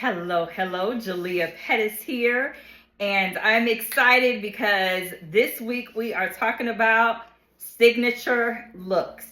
Hello, hello, Jalia Pettis here. And I'm excited because this week we are talking about signature looks.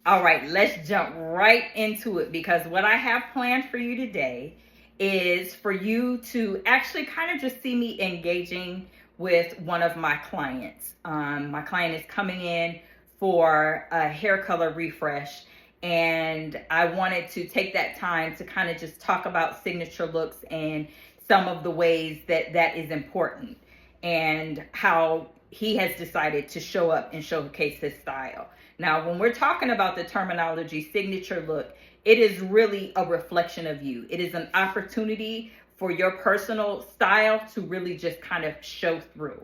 All right, let's jump right into it because what I have planned for you today is for you to actually kind of just see me engaging with one of my clients. My client is coming in for a hair color refresh, and I wanted to take that time to kind of just talk about signature looks and some of the ways that that is important and how he has decided to show up and showcase his style. Now, when we're talking about the terminology signature look, it is really a reflection of you. It is an opportunity for your personal style to really just kind of show through.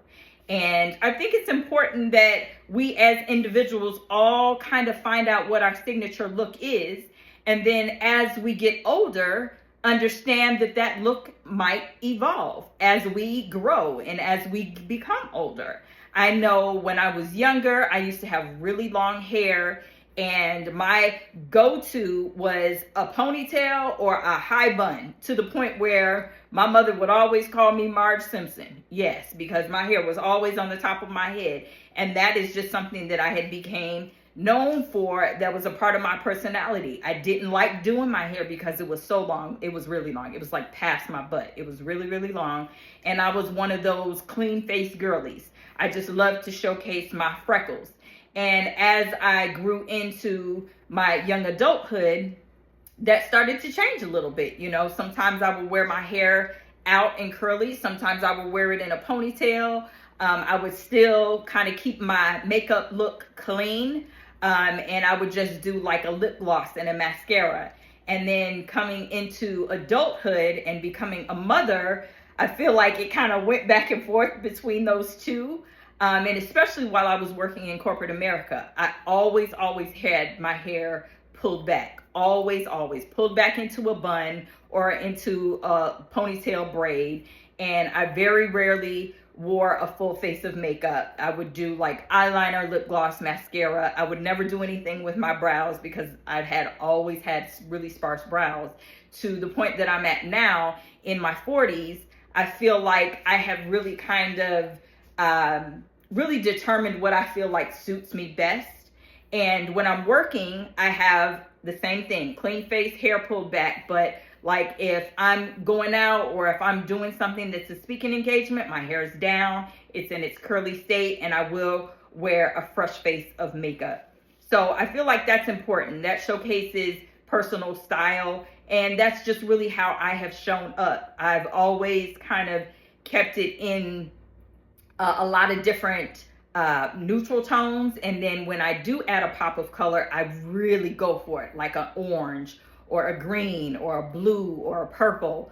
And I think it's important that we as individuals all kind of find out what our signature look is. And then as we get older, understand that that look might evolve as we grow and as we become older. I know when I was younger, I used to have really long hair, and my go-to was a ponytail or a high bun, to the point where my mother would always call me Marge Simpson. Yes, because my hair was always on the top of my head, and that is just something that I had became known for. That was a part of my personality. I didn't like doing my hair because it was so long. It was really long. It was like past my butt. It was really, really long, and I was one of those clean-faced girlies. I just loved to showcase my freckles. And as I grew into my young adulthood, that started to change a little bit. You know, sometimes I would wear my hair out and curly. Sometimes I would wear it in a ponytail. I would still kind of keep my makeup look clean. And I would just do like a lip gloss and a mascara. And then coming into adulthood and becoming a mother, I feel like it kind of went back and forth between those two. And especially while I was working in corporate America, I always had my hair pulled back. Always pulled back into a bun or into a ponytail braid. And I very rarely wore a full face of makeup. I would do like eyeliner, lip gloss, mascara. I would never do anything with my brows because I had always had really sparse brows, to the point that I'm at now in my 40s. I feel like I have really kind of really determined what I feel like suits me best. And when I'm working, I have the same thing, clean face, hair pulled back. But like if I'm going out or if I'm doing something that's a speaking engagement, my hair is down, it's in its curly state, and I will wear a fresh face of makeup. So I feel like that's important. That showcases personal style, and that's just really how I have shown up. I've always kind of kept it in a lot of different neutral tones, and then when I do add a pop of color, I really go for it, like an orange or a green or a blue or a purple,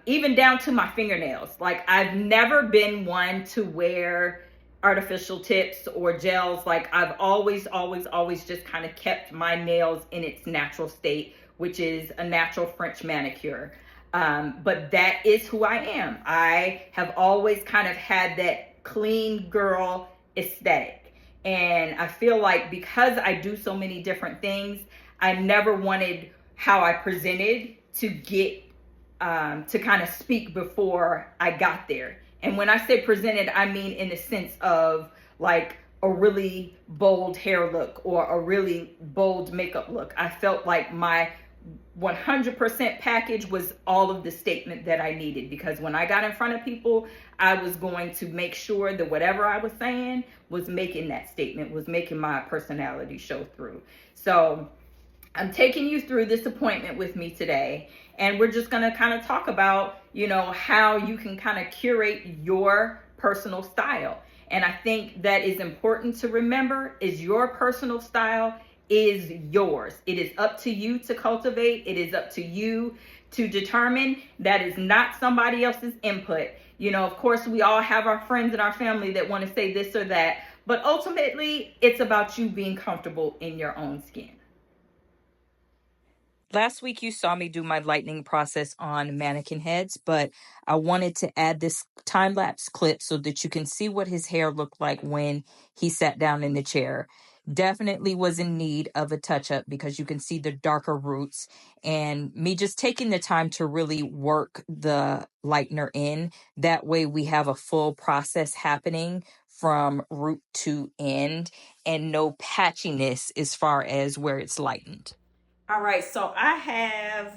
even down to my fingernails. Like I've never been one to wear artificial tips or gels. Like I've always just kind of kept my nails in its natural state, which is a natural French manicure. But that is who I am. I have always kind of had that clean girl aesthetic. And I feel like because I do so many different things, I never wanted how I presented to get to kind of speak before I got there. And when I say presented, I mean in the sense of like a really bold hair look or a really bold makeup look. I felt like my 100% package was all of the statement that I needed, because when I got in front of people, I was going to make sure that whatever I was saying was making that statement, was making my personality show through. So I'm taking you through this appointment with me today, and we're just going to kind of talk about, how you can kind of curate your personal style. And I think that is important to remember, is your personal style is yours. It is up to you to cultivate. It is up to you to determine. That is not somebody else's input. Of course, we all have our friends and our family that want to say this or that, but ultimately it's about you being comfortable in your own skin. Last week, you saw me do my lightning process on mannequin heads, but I wanted to add this time lapse clip so that you can see what his hair looked like when he sat down in the chair. definitely was in need of a touch up because you can see the darker roots, and me just taking the time to really work the lightener in. That way we have a full process happening from root to end and no patchiness as far as where it's lightened. All right, so I have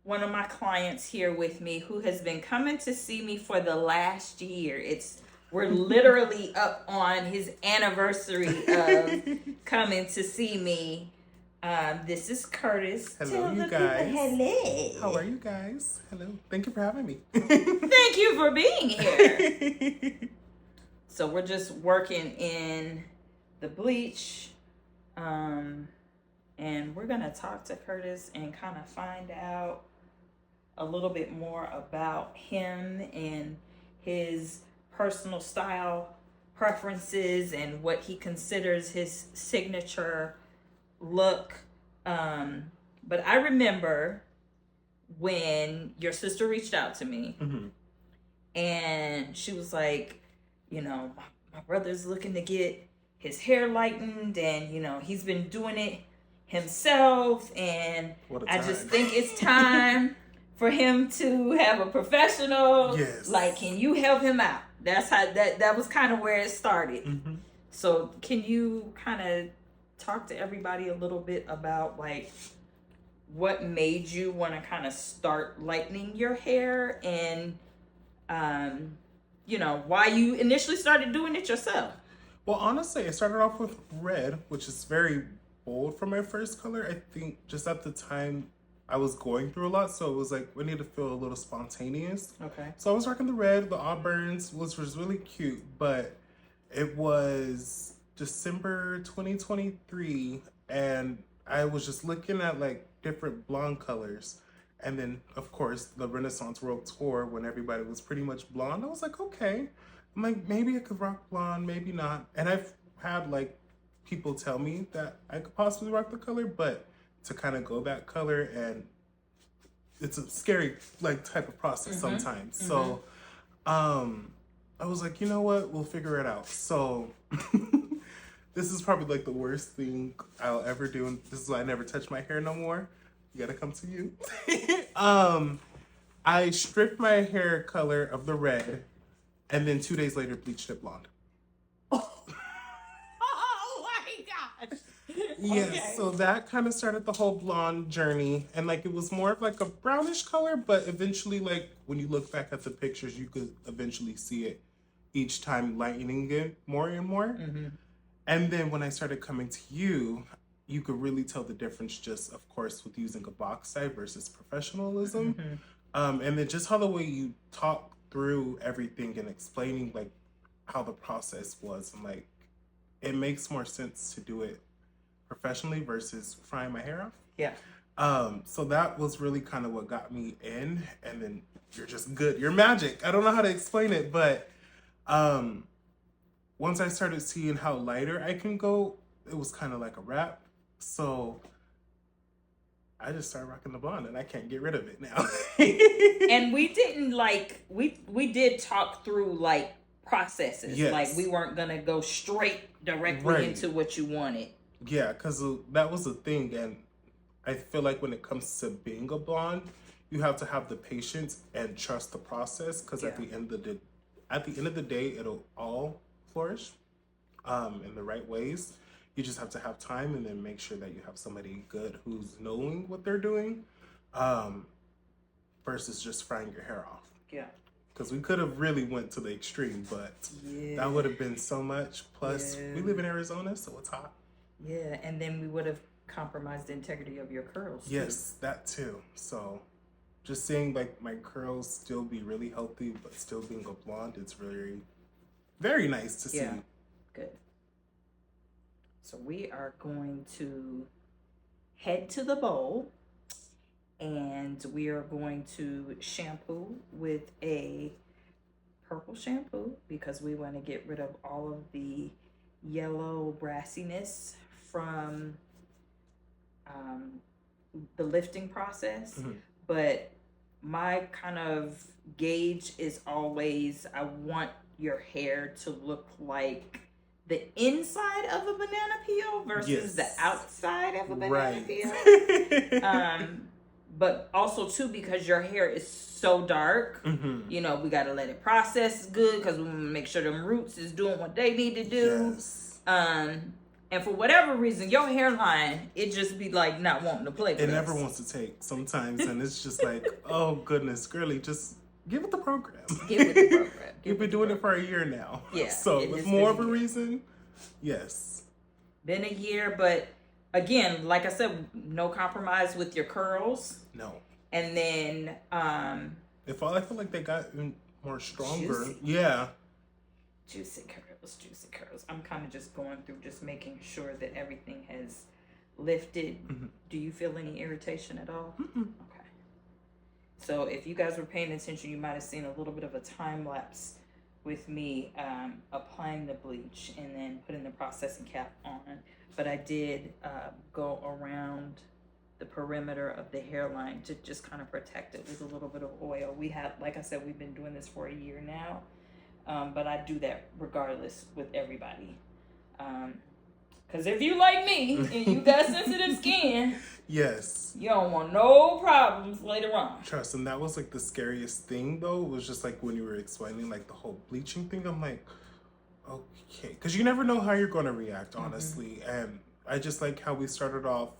one of my clients here with me who has been coming to see me for the last year. We're literally up on his anniversary of coming to see me. This is Curtis. Hello, you guys. Hello. How are you guys? Hello. Thank you for having me. Thank you for being here. So we're just working in the bleach. And we're going to talk to Curtis and kind of find out a little bit more about him and his personal style preferences and what he considers his signature look. But I remember when your sister reached out to me, and she was like, my brother's looking to get his hair lightened, and he's been doing it himself, and I just think it's time for him to have a professional. Yes. Like, can you help him out? That's how that was kind of where it started. So can you kind of talk to everybody a little bit about like what made you want to kind of start lightening your hair, and why you initially started doing it yourself? Well, honestly, I started off with red, which is very bold for my first color. I think just at the time I was going through a lot, so it was like we need to feel a little spontaneous. Okay. So I was rocking the red, the auburns, which was really cute, but it was December 2023, and I was just looking at like different blonde colors. And then, of course, the Renaissance World Tour, when everybody was pretty much blonde, I was like, okay. I'm like, maybe I could rock blonde, maybe not. And I've had like people tell me that I could possibly rock the color, but to kind of go that color, and it's a scary like type of process sometimes. So I was like, you know what, we'll figure it out. So this is probably like the worst thing I'll ever do, and this is why I never touch my hair no more. You gotta come to you. I stripped my hair color of the red, and then 2 days later bleached it blonde. Oh my gosh. Yes, Okay. so that kind of started the whole blonde journey, and like it was more of like a brownish color, but eventually, like when you look back at the pictures, you could eventually see it each time lightening it more and more. And then when I started coming to you, you could really tell the difference just, of course, with using a box side versus professionalism. And then just how the way you talk through everything and explaining like how the process was, and like it makes more sense to do it professionally versus frying my hair off. Yeah. So that was really kind of what got me in, and then you're just good. You're magic. I don't know how to explain it, but once I started seeing how lighter I can go, it was kind of like a wrap. So I just started rocking the blonde, and I can't get rid of it now. And we didn't like, we did talk through like processes. Yes. Like we weren't gonna go straight directly into what you wanted. Yeah, because that was the thing, and I feel like when it comes to being a blonde, you have to have the patience and trust the process, because at the end of the day, it'll all flourish in the right ways. You just have to have time, and then make sure that you have somebody good who's knowing what they're doing, versus just frying your hair off. Yeah. Because we could have really went to the extreme, but that would have been so much. Plus, we live in Arizona, so it's hot. Yeah, and then we would have compromised the integrity of your curls. Yes, that too. So just seeing like my curls still be really healthy, but still being a blonde, it's very, very nice to see. Good. So we are going to head to the bowl, and we are going to shampoo with a purple shampoo because we want to get rid of all of the yellow brassiness from the lifting process. But my kind of gauge is always, I want your hair to look like the inside of a banana peel versus the outside of a banana peel. But also too, because your hair is so dark, you know, we got to let it process good because we want to make sure them roots is doing what they need to do. And for whatever reason, your hairline, it just be like not wanting to play with It never wants to take sometimes, and it's just like, oh goodness, girly, just give it the program. Give it the program. You've been doing it for a year now. Yeah. So with more of a reason, yes. Been a year, but again, like I said, no compromise with your curls. No. And then I feel like they got more stronger. Juicy. Yeah. Juicy curls. I'm kind of just going through, just making sure that everything has lifted. Do you feel any irritation at all? Okay. So if you guys were paying attention, you might have seen a little bit of a time lapse with me applying the bleach and then putting the processing cap on. But I did go around the perimeter of the hairline to just kind of protect it with a little bit of oil. We have, like I said, we've been doing this for a year now. But I do that regardless with everybody. Because if you like me and you got sensitive skin, yes, you don't want no problems later on. Trust, and that was like the scariest thing though. It was just like when you were explaining like the whole bleaching thing, I'm like, okay. Because you never know how you're going to react, honestly. And I just like how we started off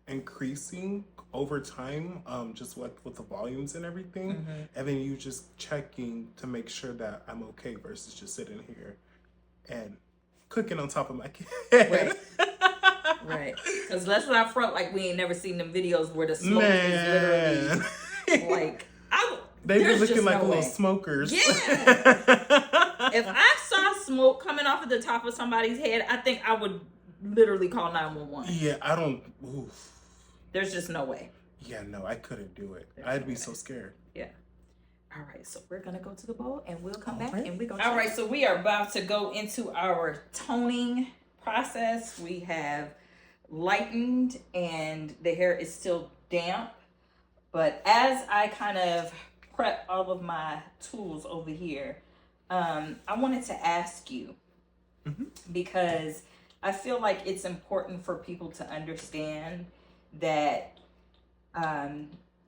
increasing over time, just like with the volumes and everything, and then you just checking to make sure that I'm okay versus just sitting here and cooking on top of my kid. Right. Because let's not front like we ain't never seen them videos where the smoke is literally like they be looking like little smokers. Yeah. If I saw smoke coming off of the top of somebody's head, I think I would literally call 911. Yeah, I don't. Oof. There's just no way. Yeah, no, I couldn't do it. I'd be so scared. Yeah. All right, so we're going to go to the bowl and we'll come back and we're going to... All right, so we are about to go into our toning process. We have lightened and the hair is still damp. But as I kind of prep all of my tools over here, I wanted to ask you, because I feel like it's important for people to understand that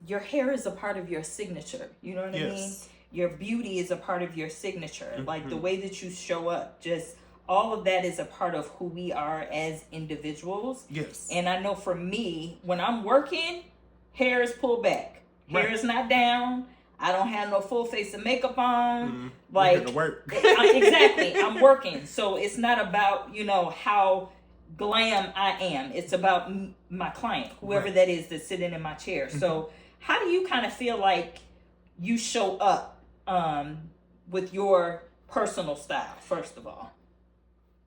your hair is a part of your signature. You know what I mean? Your beauty is a part of your signature. Like the way that you show up, just all of that is a part of who we are as individuals. Yes. And I know for me, when I'm working, hair is pulled back. Hair is not down. I don't have no full face of makeup on. Like, exactly. I'm working. So it's not about, you know, how glam I am. It's about my client, whoever that is that's sitting in my chair. So how do you kind of feel like you show up with your personal style, first of all?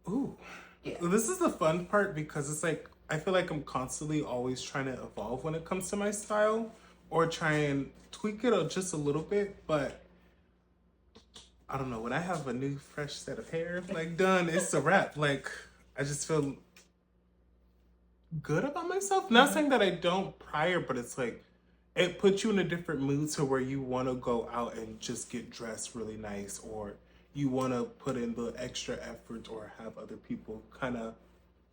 Ooh. Yeah. This is the fun part because it's like, I feel like I'm constantly always trying to evolve when it comes to my style or try and tweak it just a little bit. But I don't know, when I have a new fresh set of hair like done, it's a wrap. Like I just feel good about myself. Not saying that I don't prior, but it's like it puts you in a different mood to where you want to go out and just get dressed really nice, or you want to put in the extra effort or have other people kind of,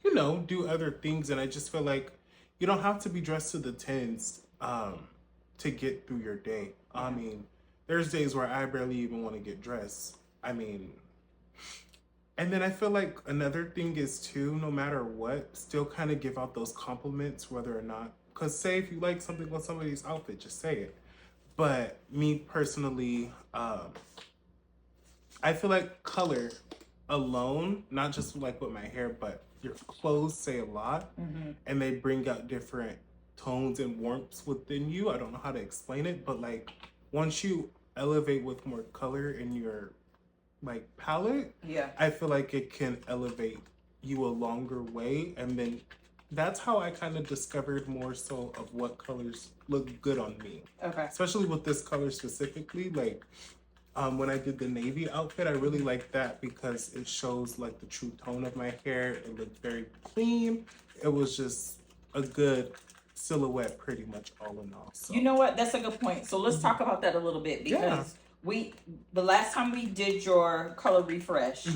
you know, do other things. And I just feel like you don't have to be dressed to the tens to get through your day. I mean, there's days where I barely even want to get dressed. I mean, and then I feel like another thing is too, no matter what, still kind of give out those compliments, whether or not, because say if you like something with somebody's outfit, just say it. But me personally, I feel like color alone, not just like with my hair, but your clothes say a lot, and they bring out different tones and warmths within you. I don't know how to explain it, but like once you elevate with more color in your like palette, I feel like it can elevate you a longer way. And then that's how I kind of discovered more so of what colors look good on me. Okay. Especially with this color specifically, like when I did the navy outfit, I really liked that because it shows like the true tone of my hair. It looked very clean. It was just a good silhouette pretty much all in all. So. You know what? That's a good point. So let's talk about that a little bit because the last time we did your color refresh,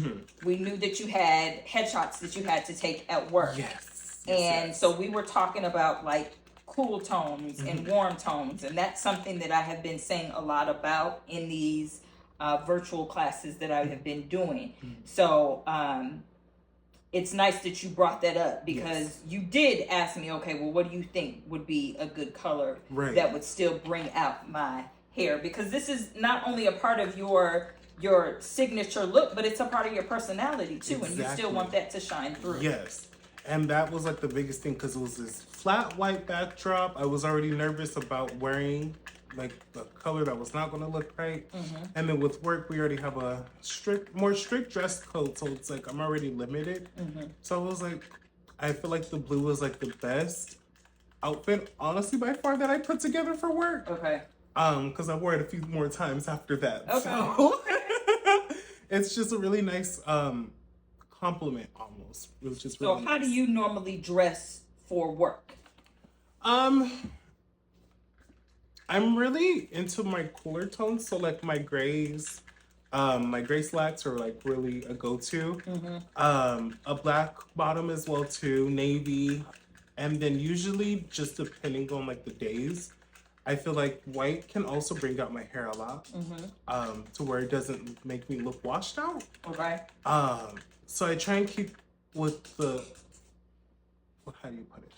we knew that you had headshots that you had to take at work. And so we were talking about like cool tones and warm tones, and that's something that I have been saying a lot about in these virtual classes that I have been doing. So it's nice that you brought that up, because you did ask me, okay, well, what do you think would be a good color that would still bring out my hair? Because this is not only a part of your signature look, but it's a part of your personality too, and you still want that to shine through. Yes. And that was like the biggest thing, because it was this flat white backdrop. I was already nervous about wearing like the color that was not going to look right. And then with work, we already have a more strict dress code, so it's like I'm already limited. So I was like, I feel like the blue was like the best outfit, honestly, by far, that I put together for work. Because I wore it a few more times after that. So it's just a really nice compliment, almost, which is really So how do you normally dress for work? I'm really into my cooler tones, so like my grays, my gray slacks are like really a go-to. A black bottom as well too, navy, and then usually, just depending on like the days, I feel like white can also bring out my hair a lot, to where it doesn't make me look washed out. So I try and keep with the, how do you put it?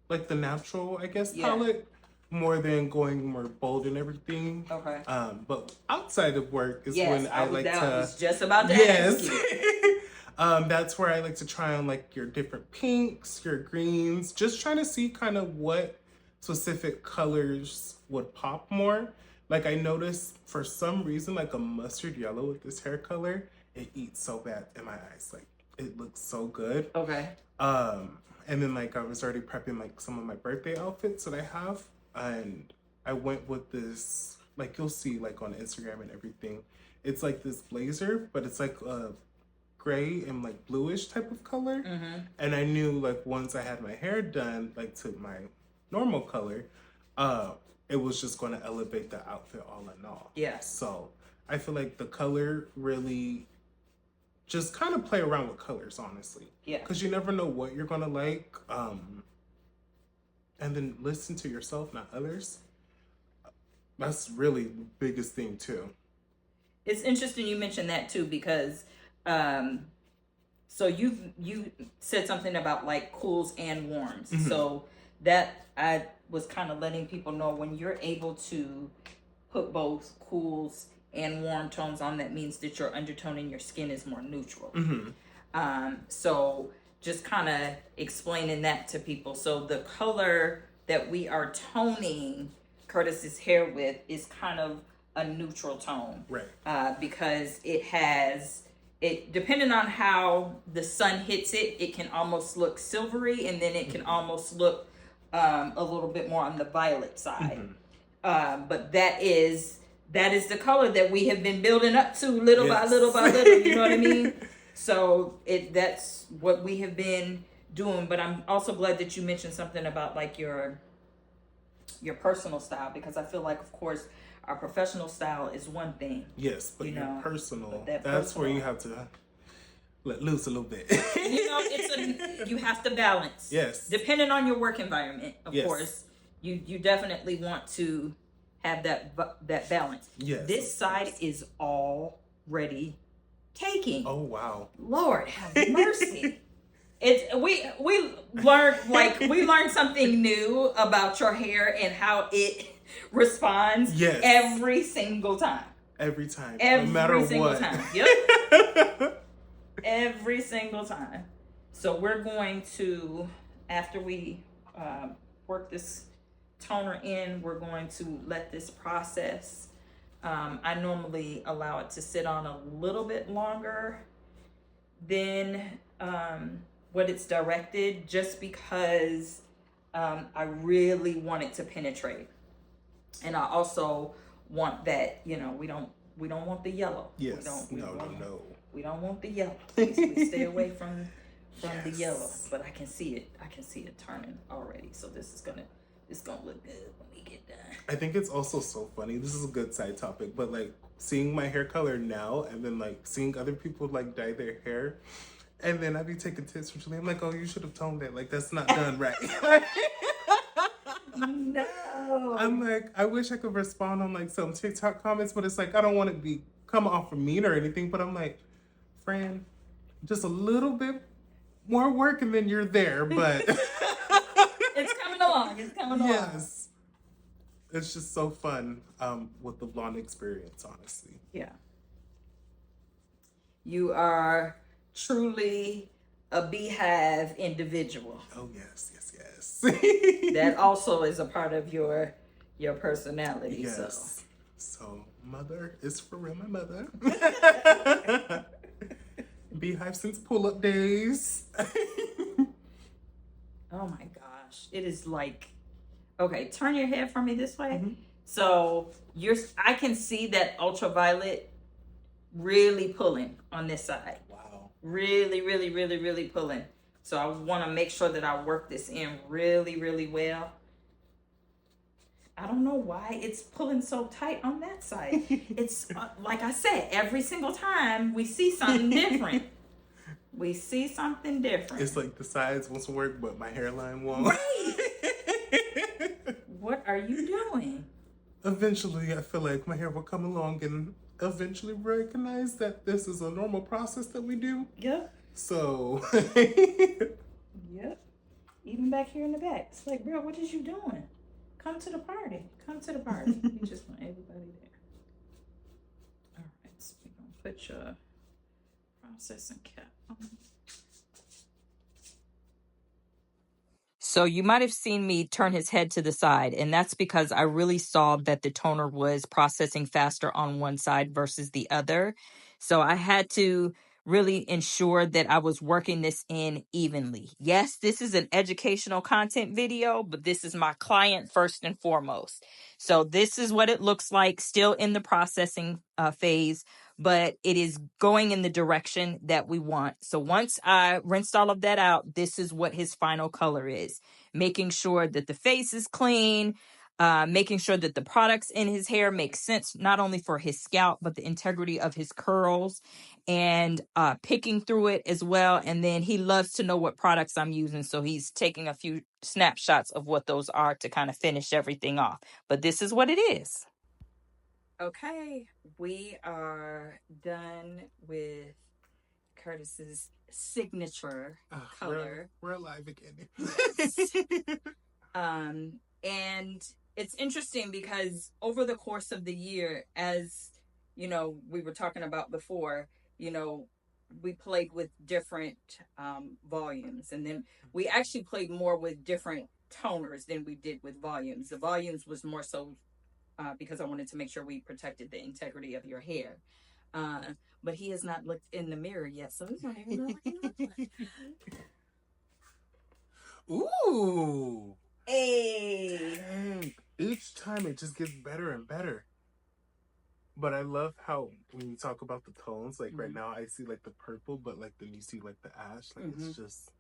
Like the natural, I guess, palette, more than going more bold and everything. But outside of work is when I like to. Was just about that. That's where I like to try on like your different pinks, your greens, just trying to see kind of what specific colors would pop more. Like I noticed for some reason, like a mustard yellow with this hair color, it eats so bad in my eyes. Like it looks so good. And then like I was already prepping like some of my birthday outfits that I have, and I went with this, like you'll see like on Instagram and everything. It's like this blazer, but it's like a gray and like bluish type of color. And I knew like once I had my hair done like to my normal color, it was just going to elevate the outfit all in all. So I feel like the color really just kind of play around with colors, honestly. Because you never know what you're going to like. And then listen to yourself, not others. That's really the biggest thing too. It's interesting you mentioned that too, because so you said something about like cools and warms. So that I was kind of letting people know, when you're able to put both cools and warm tones on, that means that your undertone in your skin is more neutral. So just kind of explaining that to people. So the color that we are toning Curtis's hair with is kind of a neutral tone, because it depending on how the sun hits it, it can almost look silvery, and then it can almost look a little bit more on the violet side. But that is the color that we have been building up to little by little by little. You know what I mean? So that's what we have been doing. But I'm also glad that you mentioned something about like your personal style, because I feel like, of course, our professional style is one thing. But your personal, that's where you have to let loose a little bit. You have to balance. Depending on your work environment, of course, you definitely want to have that balance. This side is already taking. Oh wow. Lord have mercy. We learned something new about your hair and how it responds every single time. Every time. No matter what. Time. Every single time. So we're going to, after we work this toner in, we're going to let this process. I normally allow it to sit on a little bit longer than what it's directed, just because I really want it to penetrate. And I also want that, we don't want the yellow. We don't want the yellow. We stay away from the yellow. But I can see it turning already. So this is gonna It's gonna look good when we get done. I think it's also so funny. This is a good side topic, but like seeing my hair color now and then like seeing other people like dye their hair. And then I'd be taking tips from Julie. I'm like, oh, you should have toned it. Like, that's not done right. No. I'm like, I wish I could respond on like some TikTok comments, but it's like, I don't want to be come off of mean or anything. But I'm like, friend, just a little bit more work and then you're there. But it's coming along. It's coming along. Yes. It's just so fun with the blonde experience, honestly. Yeah. You are truly a beehive individual. Oh yes. That also is a part of your personality. Yes. So mother is for real, my mother. Beehive since pull-up days. Oh my gosh. It is like, okay, turn your head from me this way. Mm-hmm. So I can see that ultraviolet really pulling on this side. Wow. Really, really, really, really pulling. So I want to make sure that I work this in really, really well. I don't know why it's pulling so tight on that side. It's like I said, every single time we see something different. We see something different. It's like the sides won't work, but my hairline won't. Right. What are you doing? Eventually, I feel like my hair will come along and eventually recognize that this is a normal process that we do. Yep. So. Yep. Even back here in the back. It's like, bro, what is you doing? Come to the party. Come to the party. You just want everybody there. All right. So we're going to put your processing cap on. So you might have seen me turn his head to the side, and that's because I really saw that the toner was processing faster on one side versus the other. So I had to really ensure that I was working this in evenly. Yes, this is an educational content video, but this is my client first and foremost. So this is what it looks like, still in the processing phase, but it is going in the direction that we want. So once I rinsed all of that out, this is what his final color is. Making sure that the face is clean, making sure that the products in his hair make sense, not only for his scalp, but the integrity of his curls, and picking through it as well. And then he loves to know what products I'm using. So he's taking a few snapshots of what those are to kind of finish everything off. But this is what it is. Okay, we are done with Curtis's signature color. We're alive again. And it's interesting because over the course of the year, as you know, we were talking about before, you know, we played with different volumes, and then we actually played more with different toners than we did with volumes. The volumes was more so because I wanted to make sure we protected the integrity of your hair. But he has not looked in the mirror yet, so he's not even know what he looks like. Ooh. Hey. Dang. Each time it just gets better and better. But I love how when you talk about the tones, like right now I see like the purple, but like then you see like the ash, like it's just.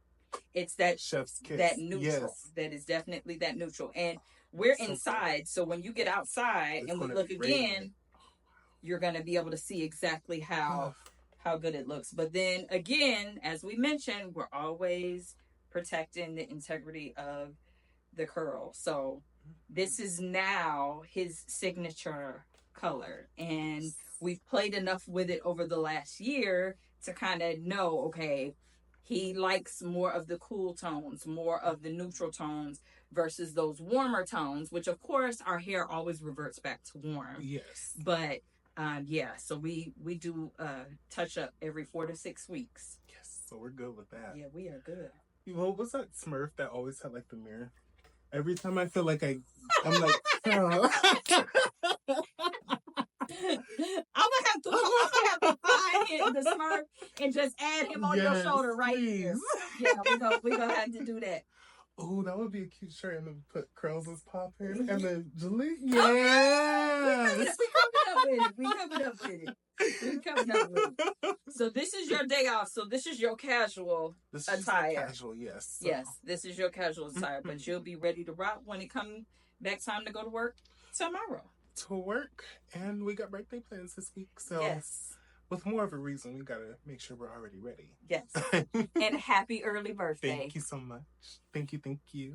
It's that chef's kiss. That neutral. Yes. That is definitely that neutral. And we're inside, so when you get outside and we look again, you're gonna be able to see exactly how good it looks. But then again, as we mentioned, we're always protecting the integrity of the curl. So this is now his signature color, and we've played enough with it over the last year to kind of know, okay, he likes more of the cool tones, more of the neutral tones versus those warmer tones, which of course our hair always reverts back to warm. Yes. But yeah, so we do touch up every 4 to 6 weeks. Yes, so we're good with that. Yeah, we are good. What was that Smurf that always had like the mirror? Every time I feel like I'm like, oh. I'm gonna have to find him, the Smurf, and just add him on your shoulder right here. Yeah, we're gonna have to do that. Oh, that would be a cute shirt, and then put curls as popping, and then Julie. Yes. We coming up with it. So this is your day off. So this is your casual This is attire. casual, yes. So. Yes, this is your casual attire, but you'll be ready to rock when it comes back time to go to work tomorrow. To work, and we got birthday plans this week, so yes, with more of a reason, we gotta make sure we're already ready. Yes, and happy early birthday! Thank you so much. Thank you.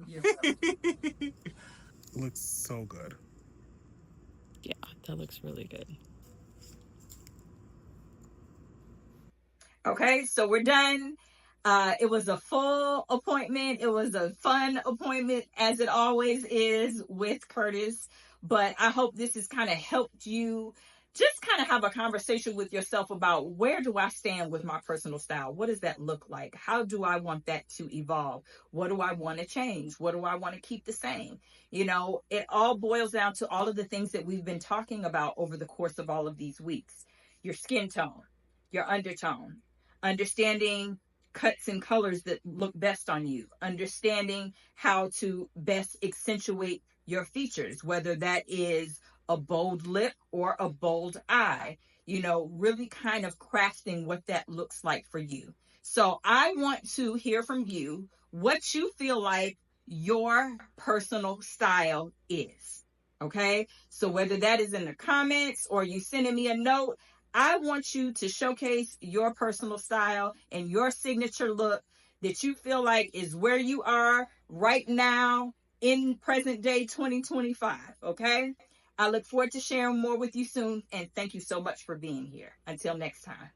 You're welcome. Looks so good. Yeah, that looks really good. Okay, so we're done. It was a full appointment. It was a fun appointment, as it always is with Curtis. But I hope this has kind of helped you just kind of have a conversation with yourself about, where do I stand with my personal style? What does that look like? How do I want that to evolve? What do I want to change? What do I want to keep the same? You know, it all boils down to all of the things that we've been talking about over the course of all of these weeks. Your skin tone, your undertone, understanding cuts and colors that look best on you, understanding how to best accentuate your features, whether that is a bold lip or a bold eye, you know, really kind of crafting what that looks like for you. So I want to hear from you what you feel like your personal style is. Okay. So whether that is in the comments or you sending me a note, I want you to showcase your personal style and your signature look that you feel like is where you are right now in present day 2025. Okay. I look forward to sharing more with you soon. And thank you so much for being here. Until next time.